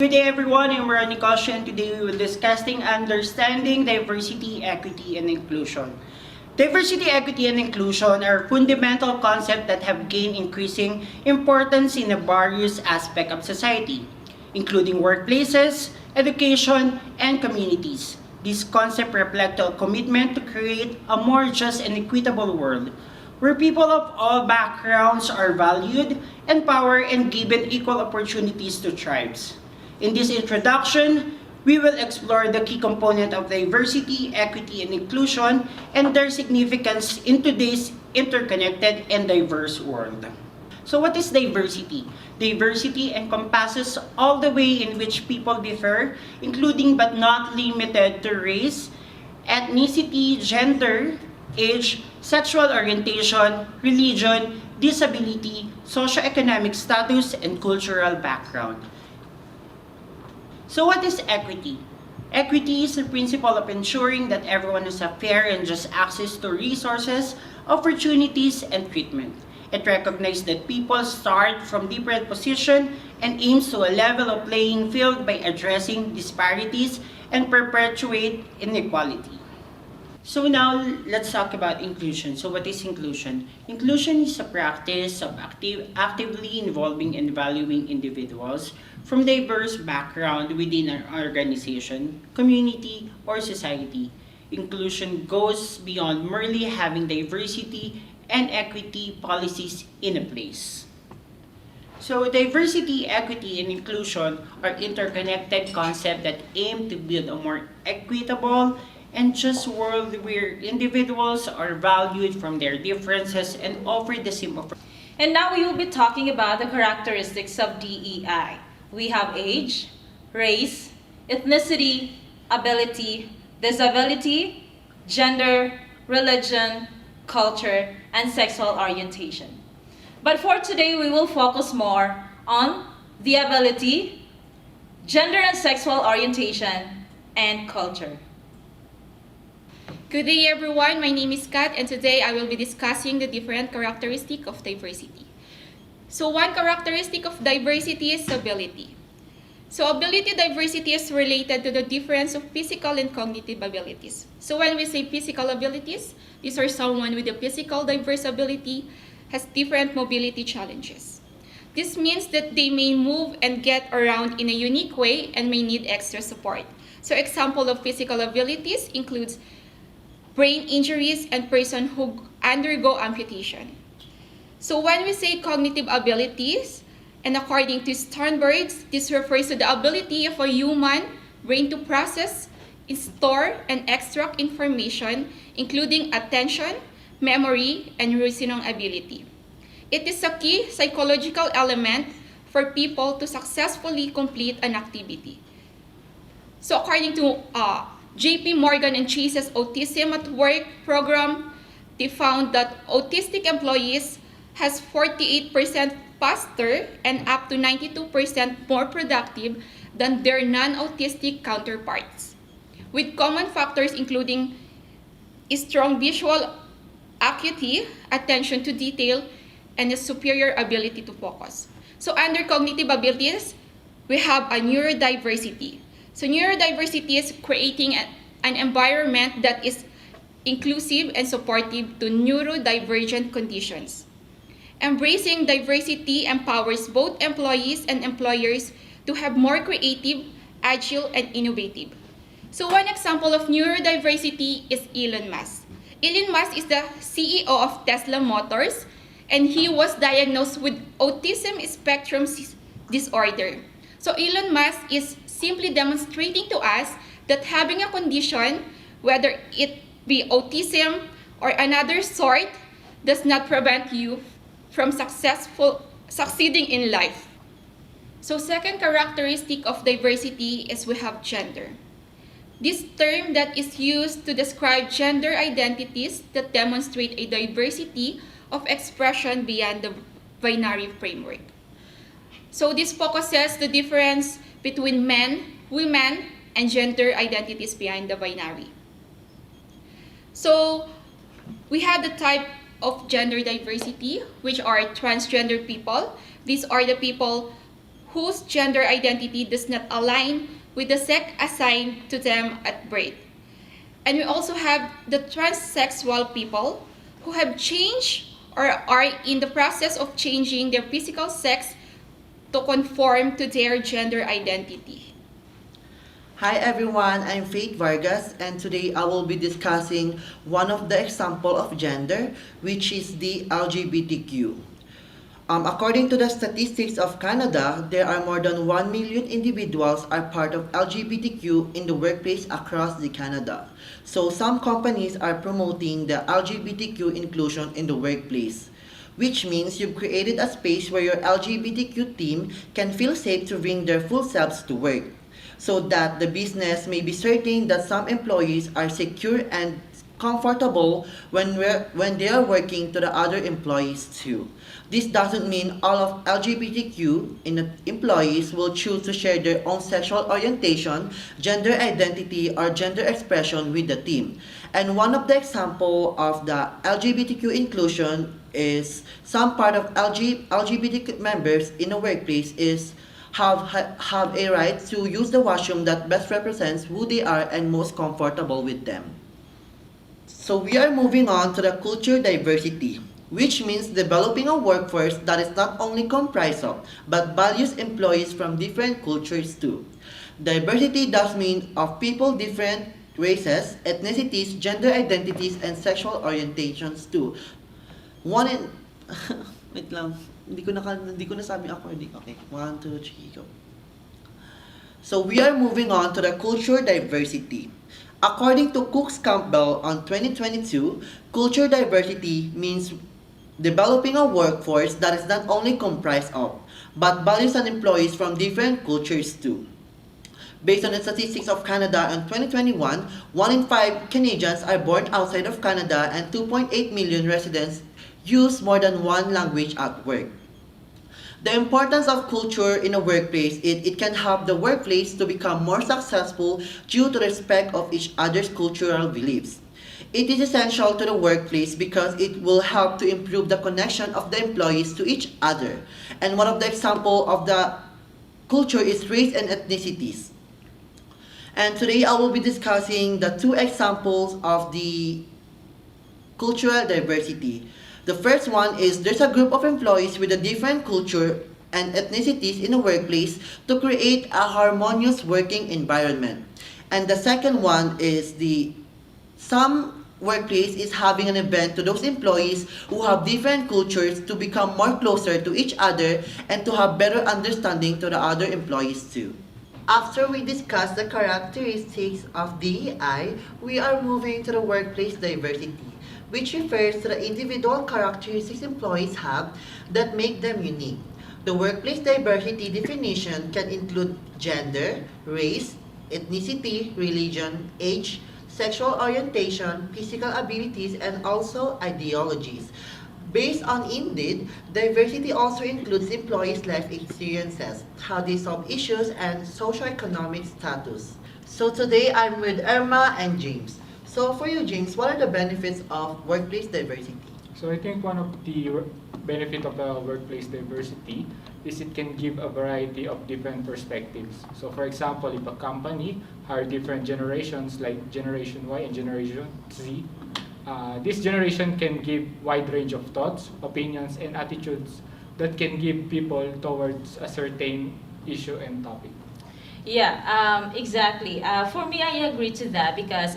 Good day everyone, I'm Ronnie Kosh and today we will discussing understanding diversity, equity, and inclusion. Diversity, equity, and inclusion are fundamental concepts that have gained increasing importance in the various aspects of society, including workplaces, education, and communities. These concepts reflect a commitment to create a more just and equitable world where people of all backgrounds are valued, empowered, and given equal opportunities to thrive. In this introduction, we will explore the key component of diversity, equity, and inclusion and their significance in today's interconnected and diverse world. So what is diversity? Diversity encompasses all the way in which people differ, including but not limited to race, ethnicity, gender, age, sexual orientation, religion, disability, socioeconomic status, and cultural background. So what is equity? Equity is the principle of ensuring that everyone has a fair and just access to resources, opportunities, and treatment. It recognizes that people start from different positions and aims to a level of playing field by addressing disparities and perpetuate inequality. So now, let's talk about inclusion. So what is inclusion? Inclusion is a practice of actively involving and valuing individuals from diverse background within an organization, community, or society. Inclusion goes beyond merely having diversity and equity policies in a place. So diversity, equity, and inclusion are interconnected concepts that aim to build a more equitable and just world where individuals are valued from their differences and offered the same opportunities. And now we will be talking about the characteristics of DEI. We have age, race, ethnicity, ability, disability, gender, religion, culture, and sexual orientation. But for today, we will focus more on the ability, gender and sexual orientation, and culture. Good day everyone, my name is Kat and today I will be discussing the different characteristics of diversity. So one characteristic of diversity is ability. So ability diversity is related to the difference of physical and cognitive abilities. So when we say physical abilities, these are someone with a physical diverse ability has different mobility challenges. This means that they may move and get around in a unique way and may need extra support. So example of physical abilities includes brain injuries, and person who undergo amputation. So when we say cognitive abilities, and according to Sternberg, this refers to the ability of a human brain to process, store, and extract information, including attention, memory, and reasoning ability. It is a key psychological element for people to successfully complete an activity. So according to JP Morgan and Chase's Autism at Work program, they found that autistic employees has 48% faster and up to 92% more productive than their non-autistic counterparts, with common factors including strong visual acuity, attention to detail, and a superior ability to focus. So under cognitive abilities, we have a neurodiversity. So neurodiversity is creating an environment that is inclusive and supportive to neurodivergent conditions. Embracing diversity empowers both employees and employers to have more creative, agile, and innovative. So one example of neurodiversity is Elon Musk. Elon Musk is the CEO of Tesla Motors, and he was diagnosed with autism spectrum disorder. So Elon Musk is simply demonstrating to us that having a condition, whether it be autism or another sort, does not prevent you from succeeding in life. So second characteristic of diversity is we have gender. This term that is used to describe gender identities that demonstrate a diversity of expression beyond the binary framework. So this focuses the difference between men, women, and gender identities behind the binary. So we have the type of gender diversity, which are transgender people. These are the people whose gender identity does not align with the sex assigned to them at birth. And we also have the transsexual people who have changed or are in the process of changing their physical sex to conform to their gender identity. Hi everyone, I'm Faith Vargas and today I will be discussing one of the example of gender, which is the LGBTQ. According to the statistics of Canada, there are more than 1 million individuals are part of LGBTQ in the workplace across the Canada. So some companies are promoting the LGBTQ inclusion in the workplace, which means you've created a space where your LGBTQ team can feel safe to bring their full selves to work, so that the business may be certain that some employees are secure and comfortable when they are working to the other employees too. This doesn't mean all of LGBTQ employees will choose to share their own sexual orientation, gender identity, or gender expression with the team. And one of the example of the LGBTQ inclusion is some part of LGBTQ members in the workplace is have a right to use the washroom that best represents who they are and most comfortable with them. So we are moving on to the culture diversity, which means developing a workforce that is not only comprised of, but values employees from different cultures too. Diversity does mean of people different races, ethnicities, gender identities, and sexual orientations too. One in... Wait lang. Hindi ko nasabi according. Okay, 1, 2, 3, go. So we are moving on to the culture diversity. According to Cooks Campbell on 2022, culture diversity means developing a workforce that is not only comprised of, but values and employees from different cultures too. Based on the statistics of Canada in 2021, 1 in 5 Canadians are born outside of Canada and 2.8 million residents use more than one language at work. The importance of culture in a workplace is it can help the workplace to become more successful due to respect of each other's cultural beliefs. It is essential to the workplace because it will help to improve the connection of the employees to each other. And one of the examples of the culture is race and ethnicities. And today I will be discussing the two examples of the cultural diversity. The first one is there's a group of employees with a different culture and ethnicities in a workplace to create a harmonious working environment. And the second one is some workplace is having an event to those employees who have different cultures to become more closer to each other and to have better understanding to the other employees too. After we discuss the characteristics of DEI, we are moving to the workplace diversity, which refers to the individual characteristics employees have that make them unique. The workplace diversity definition can include gender, race, ethnicity, religion, age, sexual orientation, physical abilities, and also ideologies. Based on Indeed, diversity also includes employees' life experiences, how they solve issues, and socioeconomic status. So today I'm with Irma and James. So for you, James, what are the benefits of workplace diversity? So I think one of the benefit of the workplace diversity is it can give a variety of different perspectives. So for example, if a company hire different generations like Generation Y and Generation Z, this generation can give wide range of thoughts, opinions, and attitudes that can give people towards a certain issue and topic. Yeah, exactly. For me, I agree to that because,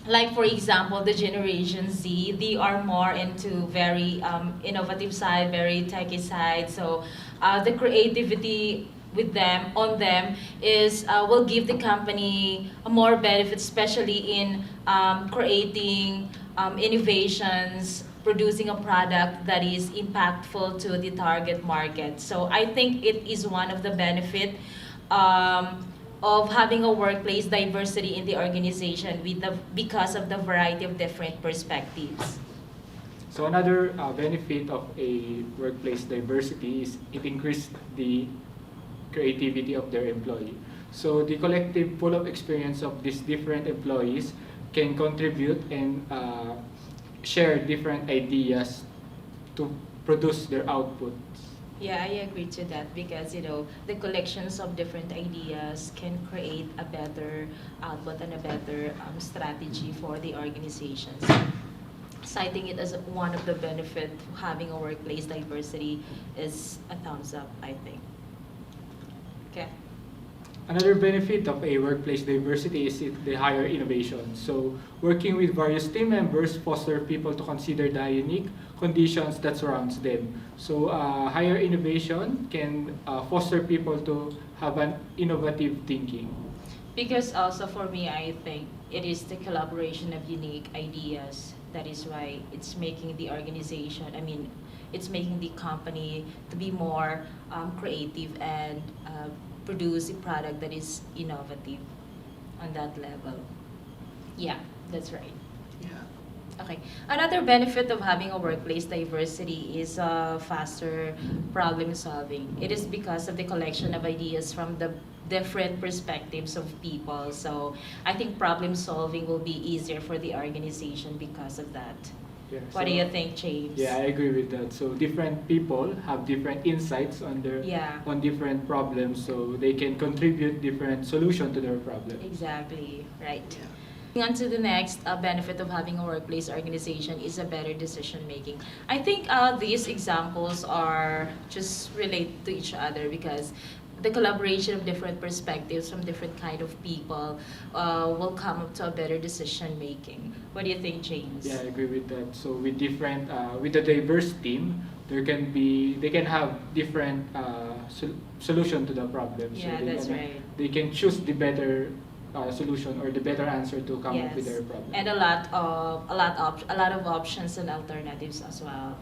like for example, the Generation Z, they are more into very innovative side, very techy side. So the creativity with them on them is will give the company more benefits, especially in creating innovations, producing a product that is impactful to the target market. So I think it is one of the benefit of having a workplace diversity in the organization because of the variety of different perspectives. So another benefit of a workplace diversity is it increases the creativity of their employee. So the collective pool of experience of these different employees can contribute and share different ideas to produce their outputs. Yeah, I agree to that because the collections of different ideas can create a better output and a better strategy for the organizations. Citing it as one of the benefit of having a workplace diversity is a thumbs up, I think. Okay. Another benefit of a workplace diversity is the higher innovation. So, working with various team members foster people to consider the unique conditions that surrounds them. So, higher innovation can foster people to have an innovative thinking. Because also for me, I think it is the collaboration of unique ideas. That is why it's making the organization, it's making the company to be more creative and produce a product that is innovative on that level. Yeah, that's right. Yeah. Okay. Another benefit of having a workplace diversity is faster problem solving. It is because of the collection of ideas from the different perspectives of people. So I think problem solving will be easier for the organization because of that. Yeah, What do so- you think, James? Yeah, I agree with that. So different people have different insights on Yeah. on different problems, so they can contribute different solution to their problem. Exactly, right. Yeah. Moving on to the next benefit of having a workplace organization is a better decision making. I think these examples are just related to each other because the collaboration of different perspectives from different kind of people will come up to a better decision making. What do you think, James? Yeah, I agree with that. So with different, with a diverse team, they can have different solution to the problem. Yeah, so that's right. They can choose the better solution or the better answer to come up with Yes. their problem. And a lot of options and alternatives as well.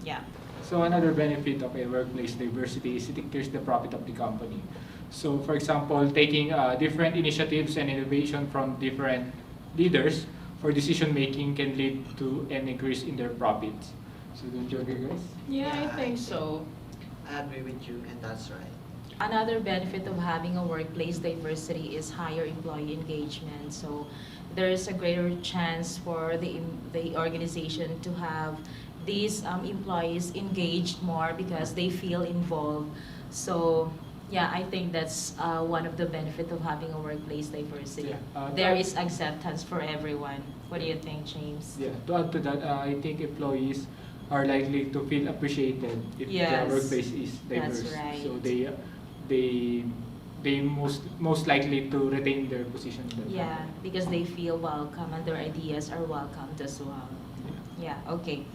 Yeah. So another benefit of a workplace diversity is it increases the profit of the company. So for example, taking different initiatives and innovation from different leaders for decision making can lead to an increase in their profits. So don't you agree, guys? Yeah, I Yeah, think so. I agree with you, and that's right. Another benefit of having a workplace diversity is higher employee engagement. So there is a greater chance for the organization to have these employees engaged more because they feel involved. So yeah, I think that's one of the benefit of having a workplace diversity. Yeah. There is acceptance for everyone. What do you think, James? Yeah. To add to that, I think employees are likely to feel appreciated if Yes, their workplace is diverse. that's right. So they most likely to retain their position. In the Yeah, company. because they feel welcome and their ideas are welcomed as well. Yeah. Yeah, okay.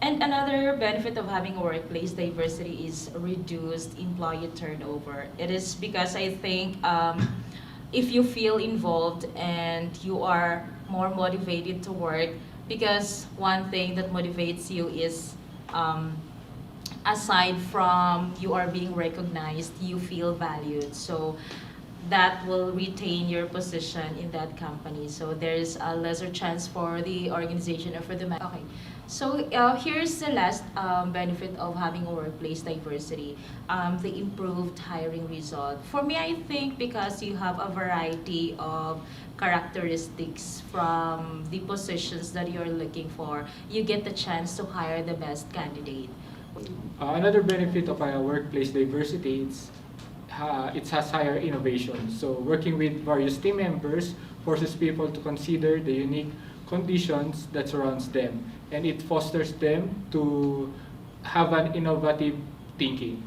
And another benefit of having a workplace diversity is reduced employee turnover. It is because I think if you feel involved and you are more motivated to work, because one thing that motivates you is aside from you are being recognized, you feel valued. So that will retain your position in that company. So there's a lesser chance for the organization or for the okay. So here's the last benefit of having a workplace diversity, the improved hiring result. For me, I think because you have a variety of characteristics from the positions that you're looking for, you get the chance to hire the best candidate. Another benefit of a workplace diversity is it has higher innovation. So working with various team members forces people to consider the unique conditions that surrounds them, and it fosters them to have an innovative thinking.